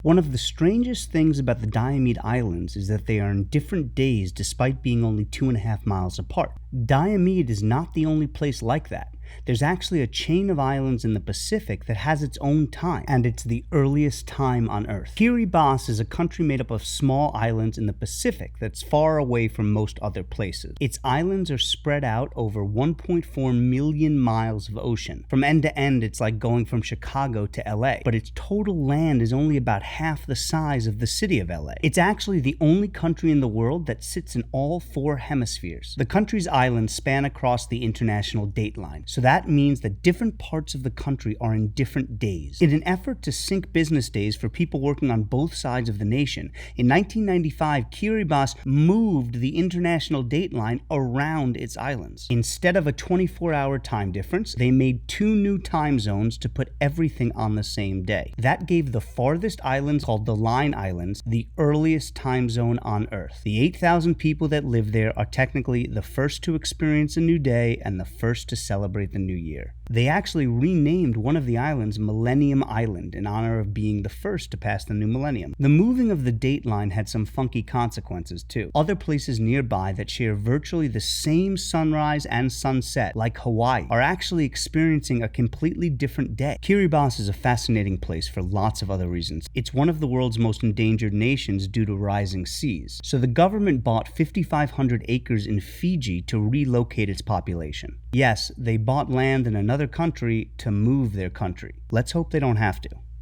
One of the strangest things about the Diomede Islands is that they are in different days despite being only 2.5 miles apart. Diomede is not the only place like that. There's actually a chain of islands in the Pacific that has its own time, and it's the earliest time on Earth. Kiribati is a country made up of small islands in the Pacific that's far away from most other places. Its islands are spread out over 1.4 million miles of ocean. From end to end, it's like going from Chicago to LA, but its total land is only about half the size of the city of LA. It's actually the only country in the world that sits in all 4 hemispheres. The country's islands span across the international dateline, so that means that different parts of the country are in different days. In an effort to sync business days for people working on both sides of the nation, in 1995, Kiribas moved the international dateline around its islands. Instead of a 24-hour time difference, they made 2 new time zones to put everything on the same day. That gave the farthest islands, called the Line Islands, the earliest time zone on Earth. The 8,000 people that live there are technically the first to experience a new day and the first to celebrate the new year. They actually renamed one of the islands Millennium Island in honor of being the first to pass the new millennium. The moving of the dateline had some funky consequences too. Other places nearby that share virtually the same sunrise and sunset, like Hawaii, are actually experiencing a completely different day. Kiribati is a fascinating place for lots of other reasons. It's one of the world's most endangered nations due to rising seas. So the government bought 5,500 acres in Fiji to relocate its population. Yes, they bought land in another country to move their country. Let's hope they don't have to.